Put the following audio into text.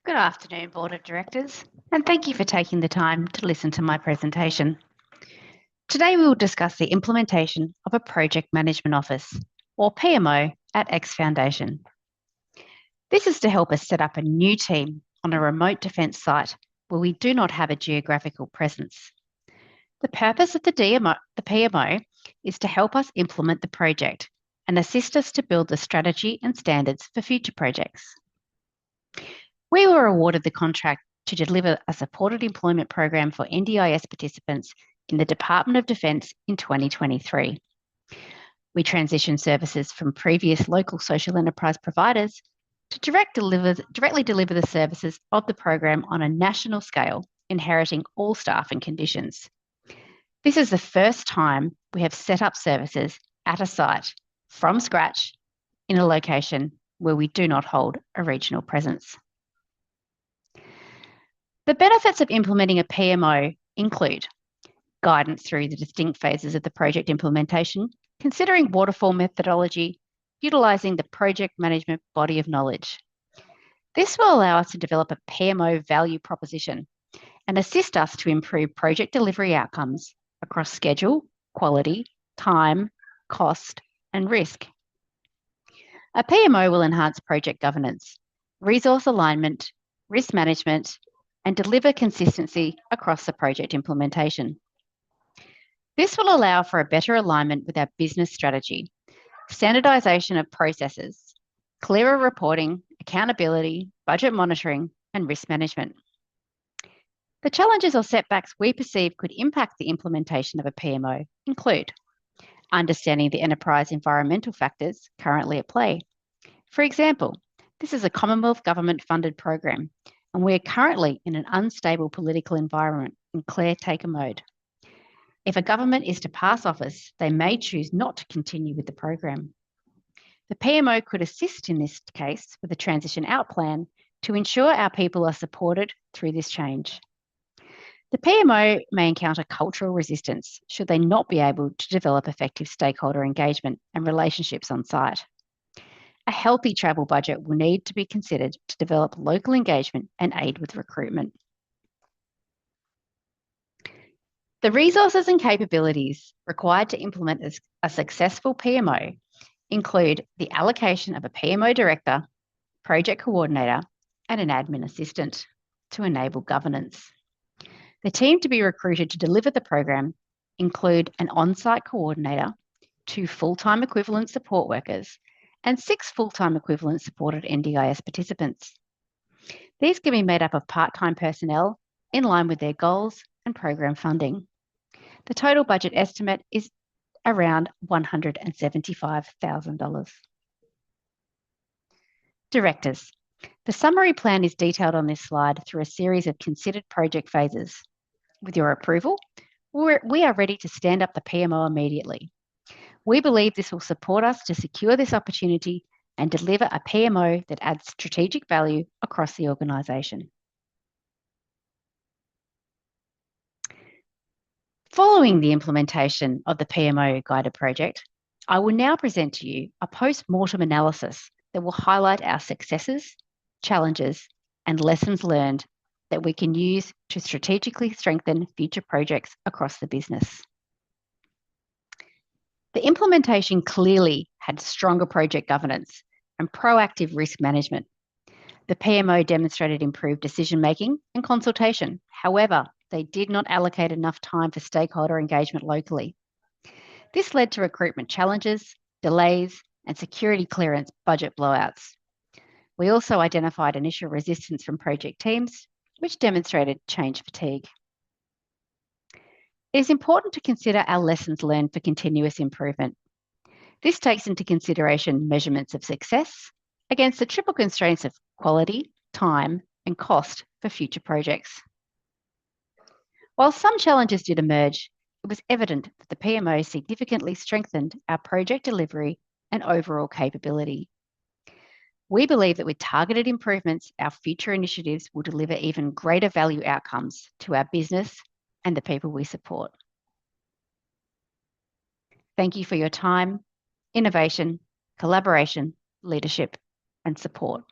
Good afternoon, Board of Directors, and thank you for taking the time to listen to my presentation. Today we will discuss the implementation of a Project Management Office, or PMO, at X Foundation. This is to help us set up a new team on a remote defence site where we do not have a geographical presence. The purpose of the PMO is to help us implement the project and assist us to build the strategy and standards for future projects. We were awarded the contract to deliver a supported employment program for NDIS participants in the Department of Defence in 2023. We transitioned services from previous local social enterprise providers to directly deliver the services of the program on a national scale, inheriting all staff and conditions. This is the first time we have set up services at a site from scratch in a location where we do not hold a regional presence. The benefits of implementing a PMO include guidance through the distinct phases of the project implementation, considering waterfall methodology, utilising the project management body of knowledge. This will allow us to develop a PMO value proposition and assist us to improve project delivery outcomes across schedule, quality, time, cost, and risk. A PMO will enhance project governance, resource alignment, risk management, and deliver consistency across the project implementation. This will allow for a better alignment with our business strategy, standardisation of processes, clearer reporting, accountability, budget monitoring, and risk management. The challenges or setbacks we perceive could impact the implementation of a PMO include understanding the enterprise environmental factors currently at play. For example, this is a Commonwealth government-funded program, and we are currently in an unstable political environment in caretaker mode. If a government is to pass office, they may choose not to continue with the program. The PMO could assist in this case with a transition out plan to ensure our people are supported through this change. The PMO may encounter cultural resistance should they not be able to develop effective stakeholder engagement and relationships on site. A healthy travel budget will need to be considered to develop local engagement and aid with recruitment. The resources and capabilities required to implement a successful PMO include the allocation of a PMO director, project coordinator, and an admin assistant to enable governance. The team to be recruited to deliver the program include an on-site coordinator, 2 full-time equivalent support workers, and 6 full-time equivalent supported NDIS participants. These can be made up of part-time personnel in line with their goals and program funding. The total budget estimate is around $175,000. Directors. The summary plan is detailed on this slide through a series of considered project phases. With your approval, we are ready to stand up the PMO immediately. We believe this will support us to secure this opportunity and deliver a PMO that adds strategic value across the organisation. Following the implementation of the PMO guided project, I will now present to you a post-mortem analysis that will highlight our successes, challenges, and lessons learned that we can use to strategically strengthen future projects across the business. The implementation clearly had stronger project governance and proactive risk management. The PMO demonstrated improved decision-making and consultation. However, they did not allocate enough time for stakeholder engagement locally. This led to recruitment challenges, delays, and security clearance budget blowouts. We also identified initial resistance from project teams, which demonstrated change fatigue. It is important to consider our lessons learned for continuous improvement. This takes into consideration measurements of success against the triple constraints of quality, time, and cost for future projects. While some challenges did emerge, it was evident that the PMO significantly strengthened our project delivery and overall capability. We believe that with targeted improvements, our future initiatives will deliver even greater value outcomes to our business and the people we support. Thank you for your time, innovation, collaboration, leadership, and support.